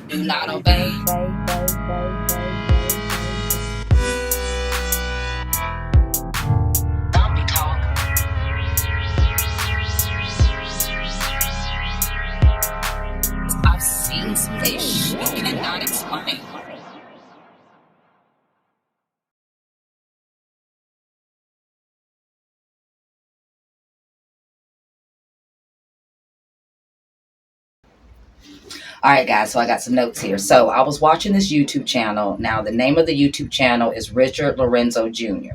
Do not obey. Zombie talk. I've seen some fish you cannot explain. All right, guys, so I got some notes here. So I was watching this YouTube channel. Now, the name of the YouTube channel is Richard Lorenzo Jr.,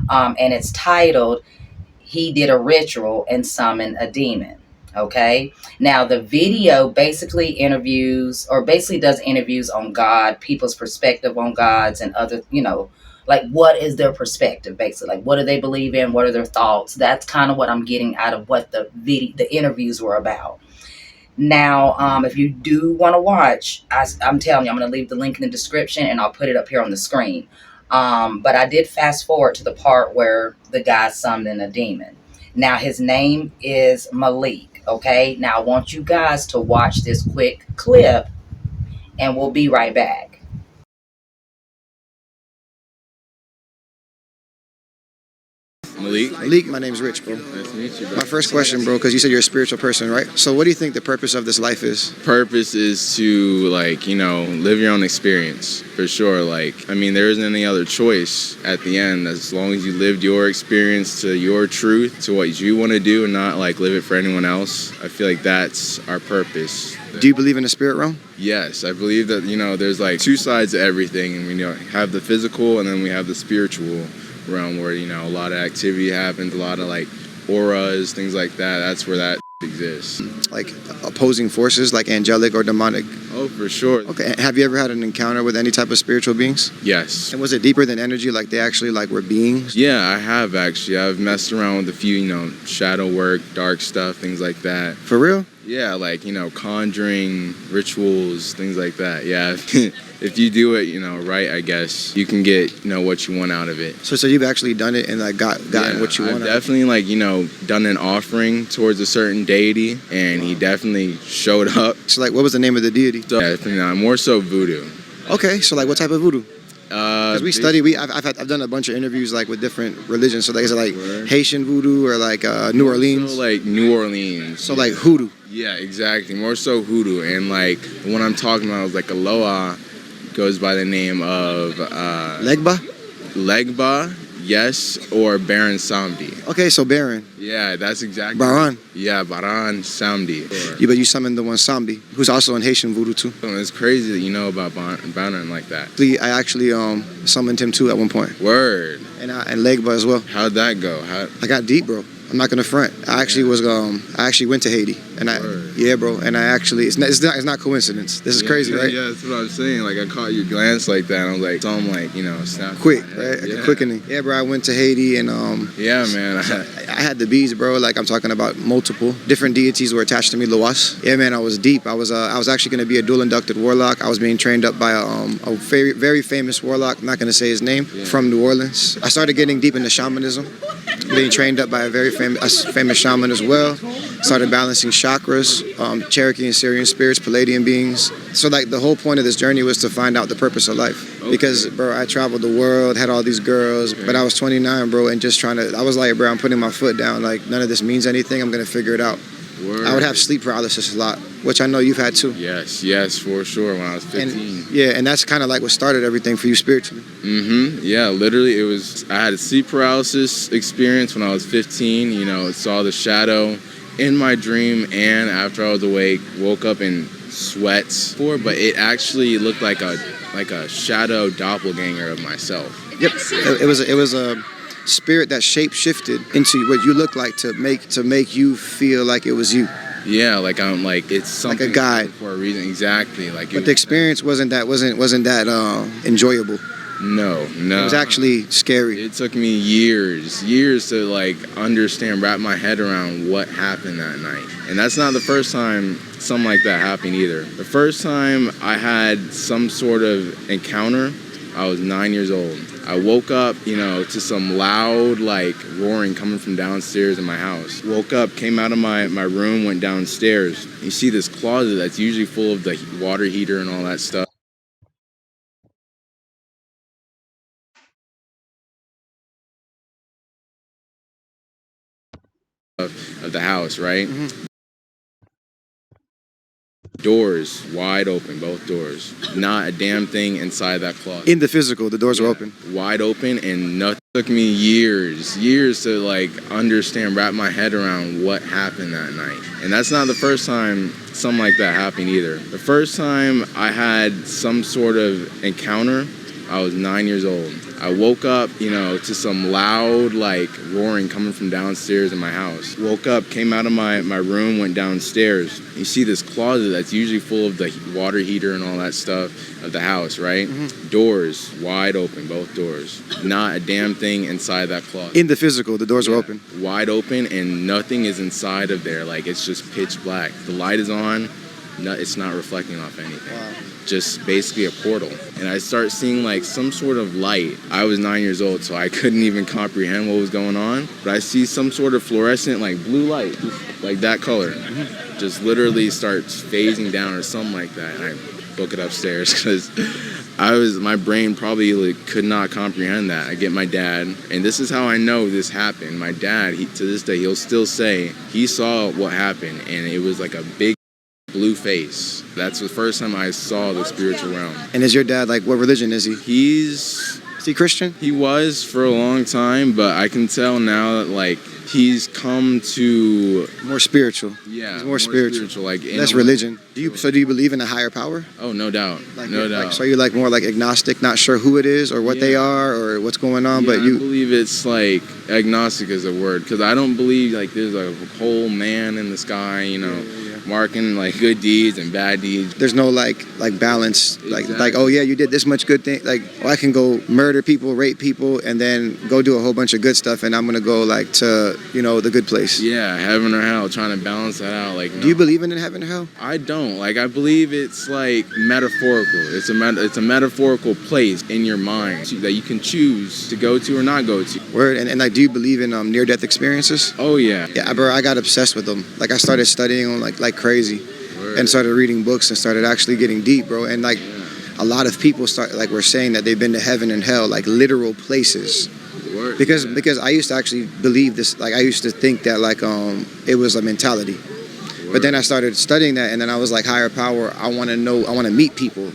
and it's titled, He Did a Ritual and Summoned a Demon. Okay. Now, the video basically does interviews on God, people's perspective on gods and other, like what is their perspective, basically? Like, what do they believe in? What are their thoughts? That's kind of what I'm getting out of what the interviews were about. Now, if you do want to watch, I'm telling you, I'm going to leave the link in the description and I'll put it up here on the screen. But I did fast forward to the part where the guy summoned a demon. Now, his name is Malik. Okay. Now, I want you guys to watch this quick clip and we'll be right back. Malik, my name's Rich, bro. Nice to meet you, bro. My first question, bro, because you said you're a spiritual person, right? So what do you think the purpose of this life is? Purpose is to, live your own experience, for sure. There isn't any other choice at the end. As long as you lived your experience to your truth, to what you want to do and not, live it for anyone else, I feel like that's our purpose. Do you believe in the spirit realm? Yes, I believe that, there's, two sides to everything. And we have the physical and then we have the spiritual realm where, a lot of activity happens, a lot of, auras, things like that. That's where that exists. Like opposing forces, like angelic or demonic? Oh, for sure. Okay, have you ever had an encounter with any type of spiritual beings? Yes. And was it deeper than energy, like they actually were beings? Yeah, I have actually. I've messed around with a few, shadow work, dark stuff, things like that. For real? Yeah, conjuring, rituals, things like that. Yeah, if you do it, right, I guess, you can get, what you want out of it. So you've actually done it and, gotten what you want I've out of it? definitely, done an offering towards a certain deity, and he definitely showed up. So, what was the name of the deity? So, yeah, more so voodoo. Okay, so, what type of voodoo? Because I've done a bunch of interviews with different religions. So is it Haitian voodoo or New Orleans? So New Orleans. So hoodoo. Yeah, exactly. More so hoodoo. And the one I'm talking about is Aloha, goes by the name of Legba, yes, or Baron Samdi. Okay, so Baron. Yeah, that's exactly. Baran. Yeah, Baran Samdi. Yeah, but you summoned the one Samdi, who's also in Haitian voodoo too. It's crazy that you know about Baran like that. I actually summoned him too at one point. Word. And Legba as well. How'd that go? I got deep, bro. I'm not gonna front. I actually I actually went to Haiti, and yeah, bro. And it's not coincidence. This is crazy, right? Yeah, that's what I'm saying. I caught your glance like that, and I was snap. Quick, right? Like a quickening. Yeah, bro. I went to Haiti, and yeah, man. I had the beads, bro. I'm talking about multiple different deities were attached to me. Loas. Yeah, man. I was deep. I was actually gonna be a dual inducted warlock. I was being trained up by a very, very famous warlock. I'm not gonna say his name. Yeah. From New Orleans. I started getting deep into shamanism. Being trained up by a very famous shaman as well. Started balancing chakras, Cherokee and Syrian spirits, Palladian beings. So the whole point of this journey was to find out the purpose of life. Okay. Because, bro, I traveled the world, had all these girls, but I was 29, bro, and just I was like, bro, I'm putting my foot down. None of this means anything. I'm going to figure it out. Word. I would have sleep paralysis a lot, which I know you've had too. Yes, for sure, when I was 15. And that's kind of what started everything for you spiritually. Yeah, literally, I had a sleep paralysis experience when I was 15. Saw the shadow in my dream and after I was awake, woke up in sweats. But it actually looked like a shadow doppelganger of myself. Yep, it was a spirit that shape-shifted into what you look like to make you feel like it was you. Yeah, it's something like a guide for a reason. Exactly. But the experience wasn't that enjoyable. No. It was actually scary. It took me years to understand, wrap my head around what happened that night. And that's not the first time something like that happened either. The first time I had some sort of encounter, I was 9 years old. I woke up, to some loud, like, roaring coming from downstairs in my house. Woke up, came out of my room, went downstairs. You see this closet that's usually full of the water heater and all that stuff of the house, right? Doors wide open, both doors. Not a damn thing inside that closet. In the physical, the doors were open. Wide open, and nothing. Took me years to like understand, wrap my head around what happened that night. And that's not the first time something like that happened either. The first time I had some sort of encounter, I was 9 years old. I woke up, to some loud, like, roaring coming from downstairs in my house. Woke up, came out of my room, went downstairs. You see this closet that's usually full of the water heater and all that stuff of the house, right? Doors wide open, both doors. Not a damn thing inside that closet. In the physical, the doors were open. Wide open, and nothing is inside of there. Like, it's just pitch black. The light is on. No, it's not reflecting off anything. Wow. Just basically a portal. And I start seeing like some sort of light. I was 9 years old, so I couldn't even comprehend what was going on. But I see some sort of fluorescent, like blue light, just like that color. Just literally starts phasing down or something like that. And I book it upstairs because my brain probably like, could not comprehend that. I get my dad, and this is how I know this happened. My dad, to this day, he'll still say he saw what happened, and it was like a big blue face. That's the first time I saw the spiritual realm. And is your dad, like, what religion is he? Is he Christian? He was for a long time, but I can tell now that, like, he's come to... More spiritual. Yeah. He's more spiritual. Like, that's religion. Do you believe in a higher power? Oh, no doubt. Like, no doubt. Like, so you're, like, more, like, agnostic, not sure who it is or what they are or what's going on, but you... I believe it's, like, agnostic is a word, because I don't believe, like, there's a whole man in the sky, marking like good deeds and bad deeds. There's no like balance, Exactly. like oh yeah, you did this much good thing. Like, oh, I can go murder people, rape people, and then go do a whole bunch of good stuff, and I'm gonna go like to the good place. Yeah, heaven or hell, trying to balance that out. Like, no. Do you believe in heaven or hell? I don't. Like, I believe it's like metaphorical. It's a metaphorical place in your mind that you can choose to go to or not go to. Word. And like, do you believe in near-death experiences? Oh yeah. Yeah, bro. I got obsessed with them. Like, I started studying them like crazy. Word. And started reading books and started actually getting deep, bro. And like, a lot of people were saying that they've been to heaven and hell, like literal places. Word. Because I used to actually believe this. Like, I used to think that like it was a mentality. Word. But then I started studying that, and then I was like, higher power. I want to know. I want to meet people.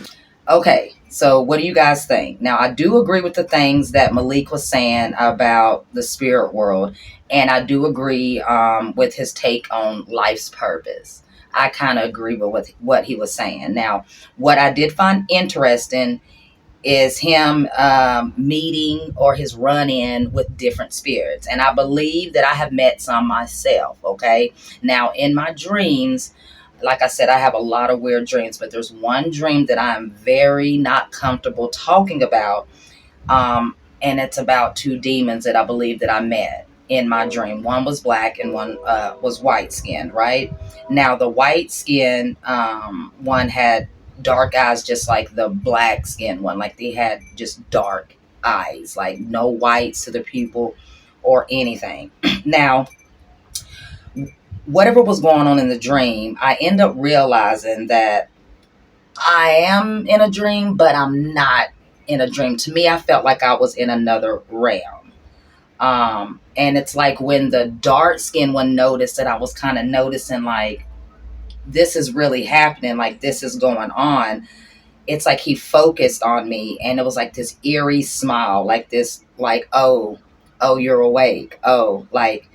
Okay, so what do you guys think? Now, I do agree with the things that Malik was saying about the spirit world, and I do agree with his take on life's purpose. I kind of agree with what he was saying. Now, what I did find interesting is him meeting or his run-in with different spirits. And I believe that I have met some myself, okay? Now, in my dreams, like I said, I have a lot of weird dreams, but there's one dream that I'm very not comfortable talking about, and it's about two demons that I believe that I met in my dream. One was black and one was white skinned, right? Now, the white skin one had dark eyes just like the black skin one. Like, they had just dark eyes, like no whites to the pupil or anything. Now, whatever was going on in the dream, I end up realizing that I am in a dream, but I'm not in a dream. To me, I felt like I was in another realm. And it's like when the dark skinned one noticed that I was kind of noticing like, this is really happening, like this is going on. It's like he focused on me, and it was like this eerie smile, like this, like, oh, you're awake. Oh, like,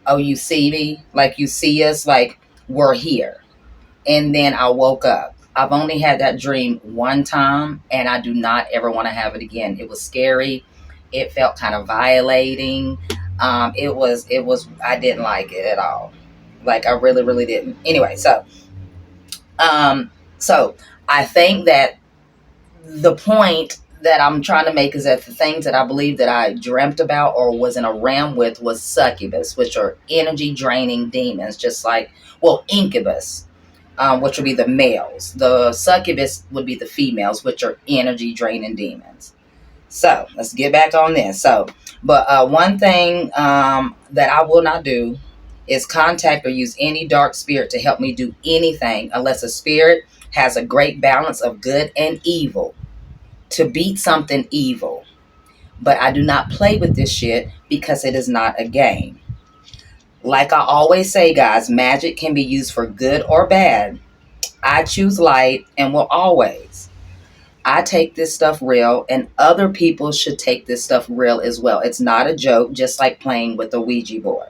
oh, you see me? Like, you see us? Like, we're here. And then I woke up. I've only had that dream one time, and I do not ever want to have it again. It was scary. It felt kind of violating. It was, I didn't like it at all. Like, I really, really didn't. Anyway, so I think that the point that I'm trying to make is that the things that I believe that I dreamt about or was in a realm with was succubus, which are energy draining demons, just like, well, incubus, which would be the males. The succubus would be the females, which are energy draining demons. So let's get back on this. But one thing that I will not do is contact or use any dark spirit to help me do anything unless a spirit has a great balance of good and evil to beat something evil. But I do not play with this shit because it is not a game. Like I always say, guys, magic can be used for good or bad. I choose light and will always. I take this stuff real, and other people should take this stuff real as well. It's not a joke, just like playing with a Ouija board.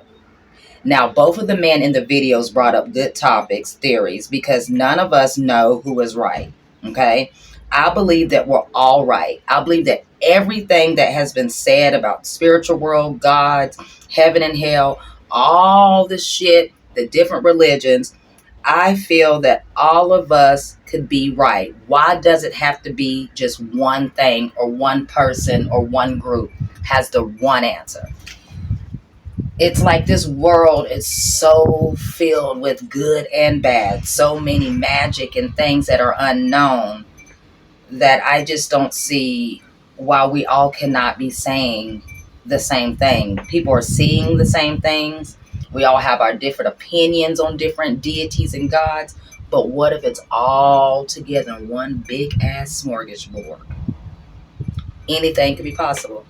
Now, both of the men in the videos brought up good topics, theories, because none of us know who is right. Okay? I believe that we're all right. I believe that everything that has been said about spiritual world, God, heaven and hell, all the shit, the different religions, I feel that all of us could be right. Why does it have to be just one thing or one person or one group has the one answer? It's like this world is so filled with good and bad, so many magic and things that are unknown, that I just don't see why we all cannot be saying the same thing. People are seeing the same things. We all have our different opinions on different deities and gods. But what if it's all together in one big ass smorgasbord? Anything could be possible.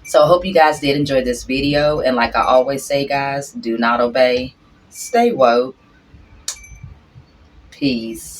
So I hope you guys did enjoy this video. And like I always say, guys, do not obey. Stay woke. Peace.